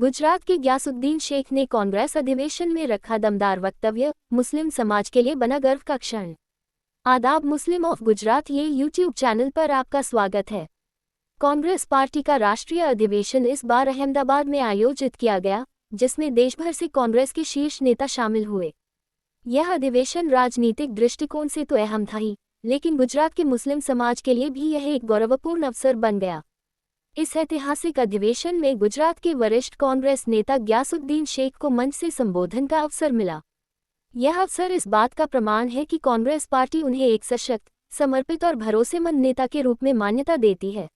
गुजरात के ग्यासुद्दीन शेख ने कांग्रेस अधिवेशन में रखा दमदार वक्तव्य, मुस्लिम समाज के लिए बना गर्व का क्षण। आदाब, मुस्लिम ऑफ गुजरात ये यूट्यूब चैनल पर आपका स्वागत है। कांग्रेस पार्टी का राष्ट्रीय अधिवेशन इस बार अहमदाबाद में आयोजित किया गया, जिसमें देश भर से कांग्रेस के शीर्ष नेता शामिल हुए। यह अधिवेशन राजनीतिक दृष्टिकोण से तो अहम था ही, लेकिन गुजरात के मुस्लिम समाज के लिए भी यह एक गौरवपूर्ण अवसर बन गया। इस ऐतिहासिक अधिवेशन में गुजरात के वरिष्ठ कांग्रेस नेता ग्यासुद्दीन शेख को मंच से संबोधन का अवसर मिला। यह अवसर इस बात का प्रमाण है कि कांग्रेस पार्टी उन्हें एक सशक्त, समर्पित और भरोसेमंद नेता के रूप में मान्यता देती है।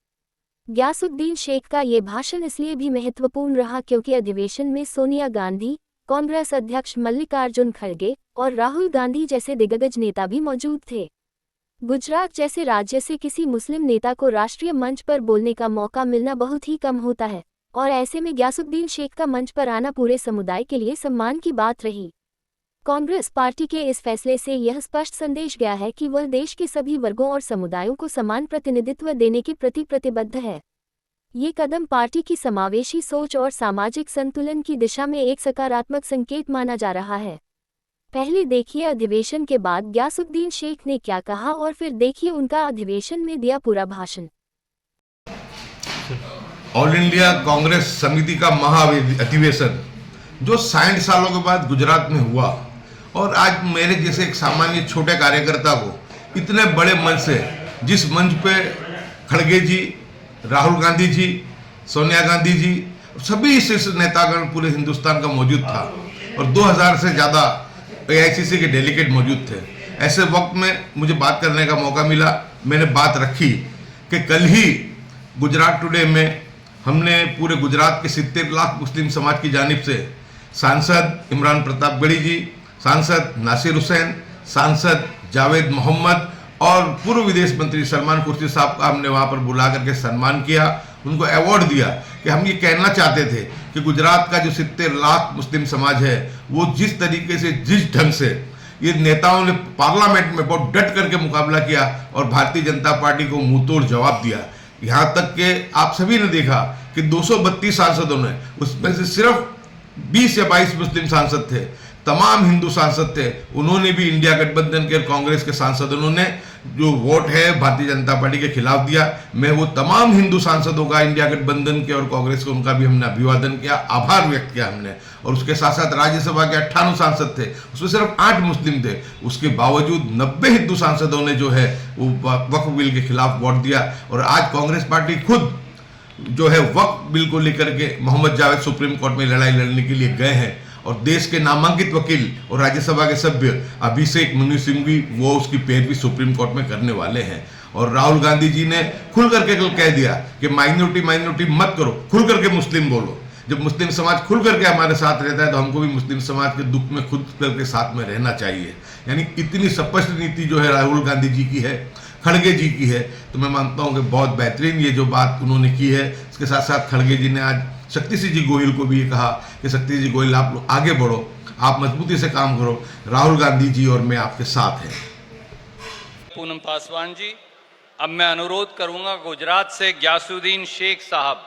ग्यासुद्दीन शेख का ये भाषण इसलिए भी महत्वपूर्ण रहा क्योंकि अधिवेशन में सोनिया गांधी, कांग्रेस अध्यक्ष मल्लिकार्जुन खड़गे और राहुल गांधी जैसे दिग्गज नेता भी मौजूद थे। गुजरात जैसे राज्य से किसी मुस्लिम नेता को राष्ट्रीय मंच पर बोलने का मौका मिलना बहुत ही कम होता है, और ऐसे में ग्यासुद्दीन शेख का मंच पर आना पूरे समुदाय के लिए सम्मान की बात रही। कांग्रेस पार्टी के इस फैसले से यह स्पष्ट संदेश गया है कि वह देश के सभी वर्गों और समुदायों को समान प्रतिनिधित्व देने के प्रति प्रतिबद्ध है। ये कदम पार्टी की समावेशी सोच और सामाजिक संतुलन की दिशा में एक सकारात्मक संकेत माना जा रहा है। पहले देखिए अधिवेशन के बाद ग्यासुद्दीन शेख ने क्या कहा और फिर देखिए उनका अधिवेशन में दिया पूरा भाषण। ऑल इंडिया कांग्रेस समिति का महाअधिवेशन जो 60 सालों के बाद गुजरात में हुआ, और आज मेरे जैसे एक सामान्य छोटे कार्यकर्ता को इतने बड़े मंच से, जिस मंच पे खड़गे जी, राहुल गांधी जी, सोनिया गांधी जी, सभी शीर्ष नेतागण पूरे हिंदुस्तान का मौजूद था, और 2000 से ज़्यादा AICC के डेलीगेट मौजूद थे। ऐसे वक्त में मुझे बात करने का मौका मिला। मैंने बात रखी कि कल ही गुजरात टुडे में हमने पूरे गुजरात के 70 लाख मुस्लिम समाज की जानिब से सांसद इमरान प्रतापगढ़ी जी, सांसद नासिर हुसैन, सांसद जावेद मोहम्मद और पूर्व विदेश मंत्री सलमान खुर्शीद साहब का हमने वहाँ पर बुला करके सम्मान किया, उनको अवार्ड दिया कि हम ये कहना चाहते थे कि गुजरात का जो 70 लाख मुस्लिम समाज है, वो जिस तरीके से, जिस ढंग से ये नेताओं ने पार्लियामेंट में बहुत डट करके मुकाबला किया और भारतीय जनता पार्टी को मुंहतोड़ जवाब दिया। यहाँ तक कि आप सभी ने देखा कि 232 सांसदों ने, उसमें से सिर्फ 20 या 22 मुस्लिम सांसद थे, तमाम हिंदू सांसद थे। उन्होंने भी इंडिया गठबंधन के और कांग्रेस के सांसदों ने जो वोट है भारतीय जनता पार्टी के खिलाफ दिया। मैं वो तमाम हिंदू सांसदों का, इंडिया गठबंधन के और कांग्रेस के, उनका भी हमने अभिवादन किया, आभार व्यक्त किया हमने। और उसके साथ साथ राज्यसभा के 58 सांसद थे, उसमें सिर्फ 8 मुस्लिम थे। उसके बावजूद 90 हिंदू सांसदों ने जो है वो वक्फ बिल के खिलाफ वोट दिया। और आज कांग्रेस पार्टी खुद जो है वक्फ बिल को लेकर के मोहम्मद जावेद सुप्रीम कोर्ट में लड़ाई लड़ने के लिए गए हैं, और देश के नामांकित वकील और राज्यसभा के सभ्य अभिषेक मनु सिंह भी वो उसकी पैरवी सुप्रीम कोर्ट में करने वाले हैं। और राहुल गांधी जी ने खुल करके कल कह दिया कि माइनॉरिटी मत करो, खुल करके मुस्लिम बोलो। जब मुस्लिम समाज खुल करके हमारे साथ रहता है तो हमको भी मुस्लिम समाज के दुख में खुद करके साथ में रहना चाहिए। यानी इतनी स्पष्ट नीति जो है राहुल गांधी जी की है, खड़गे जी की है, तो मैं मानता हूँ कि बहुत बेहतरीन ये जो बात उन्होंने की है। इसके साथ साथ खड़गे जी ने आज शक्ति सिंह जी गोहिल को भी ये कहा कि शक्ति जी गोहिल, आप लोग आगे बढ़ो, आप मजबूती से काम करो, राहुल गांधी जी और मैं आपके साथ हैं। पूनम पासवान जी, अब मैं अनुरोध करूंगा गुजरात से ग्यासुद्दीन शेख साहब,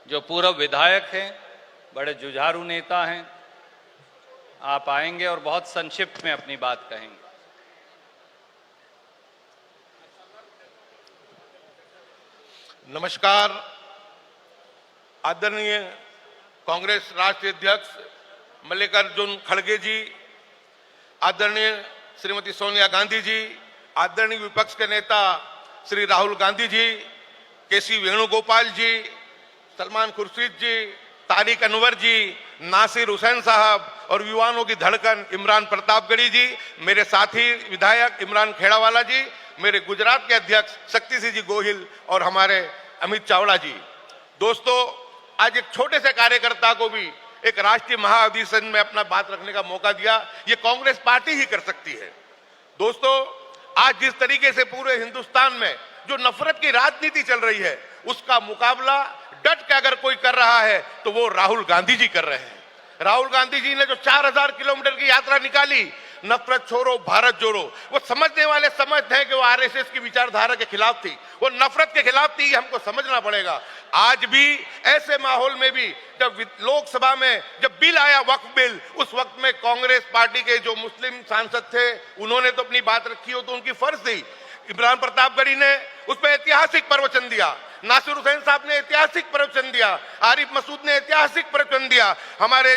जो पूर्व विधायक हैं, बड़े जुझारू नेता हैं, आप आएंगे और बहुत संक्षिप्त में अपनी बात कहेंगे। नमस्कार। आदरणीय कांग्रेस राष्ट्रीय अध्यक्ष मल्लिकार्जुन खड़गे जी, आदरणीय श्रीमती सोनिया गांधी जी, आदरणीय विपक्ष के नेता श्री राहुल गांधी जी, KC वेणुगोपाल जी, सलमान खुर्शीद जी, तारिक अनवर जी, नासिर हुसैन साहब और युवाओं की धड़कन इमरान प्रतापगढ़ी जी, मेरे साथी विधायक इमरान खेड़ावाला जी, मेरे गुजरात के अध्यक्ष शक्ति सिंह जी गोहिल और हमारे अमित चावड़ा जी। दोस्तों, आज एक छोटे से कार्यकर्ता को भी एक राष्ट्रीय महाअधिवेशन में अपना बात रखने का मौका दिया, ये कांग्रेस पार्टी ही कर सकती है। दोस्तों, आज जिस तरीके से पूरे हिंदुस्तान में जो नफरत की राजनीति चल रही है, उसका मुकाबला डट के अगर कोई कर रहा है तो वो राहुल गांधी जी कर रहे हैं। राहुल गांधी जी ने जो 4000 किलोमीटर की यात्रा निकाली, नफरत छोड़ो भारत जोड़ो, वो समझने वाले समझते हैं कि वो आरएसएस की विचारधारा के खिलाफ थी, वो नफरत के खिलाफ थी, हमको समझना पड़ेगा। आज भी ऐसे माहौल में भी जब लोकसभा में जब बिल आया वक्फ बिल, उस वक्त में कांग्रेस पार्टी के जो मुस्लिम सांसद थे उन्होंने तो अपनी बात रखी हो तो उनकी फर्ज थी। इमरान प्रतापगढ़ी ने उस पर ऐतिहासिक प्रवचन दिया, नासिर हुसैन साहब ने ऐतिहासिक प्रवचन दिया, आरिफ मसूद ने ऐतिहासिक प्रवचन दिया, हमारे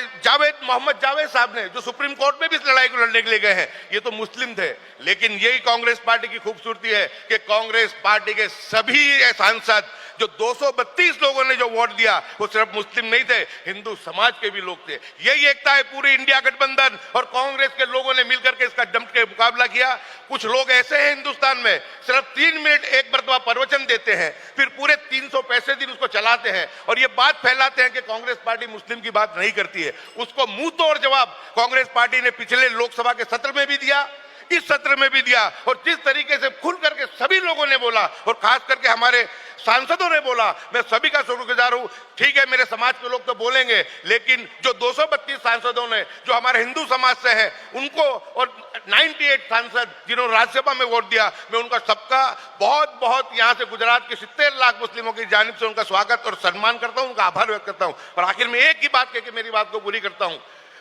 मोहम्मद जावेद साहब ने जो सुप्रीम कोर्ट में भी इस लड़ाई को लड़ने के लिए गए हैं, ये तो मुस्लिम थे। लेकिन यही कांग्रेस पार्टी की खूबसूरती है कि कांग्रेस पार्टी के सभी सांसद जो 232 लोगों ने जो वोट दिया वो सिर्फ मुस्लिम नहीं थे, हिंदू समाज के भी लोग थे। यही एकता है पूरी इंडिया गठबंधन और कांग्रेस के लोगों ने मिलकर के इसका जम के मुकाबला किया। कुछ लोग ऐसे हैं हिंदुस्तान में सिर्फ 3 मिनट एक मरतबा प्रवचन देते हैं, फिर पूरे 365 दिन उसको चलाते हैं और ये बात फैलाते हैं कि कांग्रेस पार्टी मुस्लिम की बात नहीं करती है। उसको मुंह तोड़ जवाब कांग्रेस पार्टी ने पिछले लोकसभा के सत्र में भी दिया, इस सत्र में भी दिया, और जिस तरीके से खुल करके सभी लोगों ने बोला और खास करके हमारे सांसदों ने बोला, मैं सभी का शुक्रगुजार हूं। ठीक है, मेरे समाज के लोग तो बोलेंगे, लेकिन जो 232 सांसदों ने जो हमारे हिंदू समाज से हैं उनको, और 98 सांसद जिन्होंने राज्यसभा में वोट दिया, मैं उनका सबका बहुत बहुत यहां से गुजरात के 70 लाख मुस्लिमों की जानिब से उनका स्वागत और सम्मान करता हूं, उनका आभार व्यक्त करता हूं। और आखिर में एक ही बात कह के मेरी बात को पूरी करता हूं।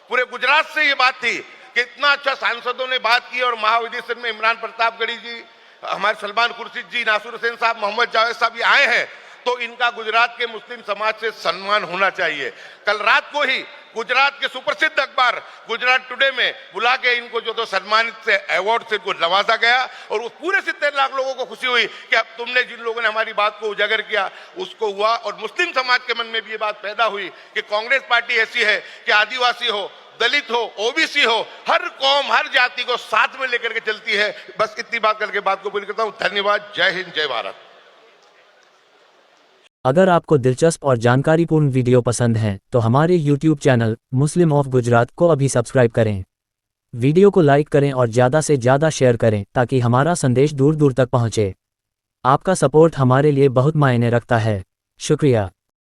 पूरे गुजरात से ये बात थी कि इतना अच्छा सांसदों ने बात की और महाधिवेशन में इमरान प्रतापगढ़ी जी, हमारे सलमान खुर्शीद जी, नासिर हुसैन साहब, मोहम्मद जावेद साहब ये आए हैं, तो इनका गुजरात के मुस्लिम समाज से सम्मान होना चाहिए। कल रात को ही गुजरात के सुप्रसिद्ध अखबार गुजरात टुडे में बुला के इनको जो तो सम्मानित से अवार्ड से इनको नवाजा गया और उस पूरे 70 लाख लोगों को खुशी हुई कि अब तुमने जिन लोगों ने हमारी बात को उजागर किया उसको हुआ। और मुस्लिम समाज के मन में भी ये बात पैदा हुई कि कांग्रेस पार्टी ऐसी है कि आदिवासी हो, दलित हो, ओबीसी हो, हर कौम हर जाति को साथ में लेकर के चलती है। बस इतनी बात करके बात को पूरी करता हूं। धन्यवाद। जय हिंद, जय भारत। अगर आपको दिलचस्प और जानकारीपूर्ण वीडियो पसंद हैं तो हमारे YouTube channel Muslim of Gujarat को अभी सब्सक्राइब करें। वीडियो को लाइक करें और ज़्यादा से ज़्यादा शेयर करें ताकि हमारा संदेश दूर दूर तक पहुंचे। आपका सपोर्ट हमारे लिए बहुत मायने रखता है। शुक्रिया।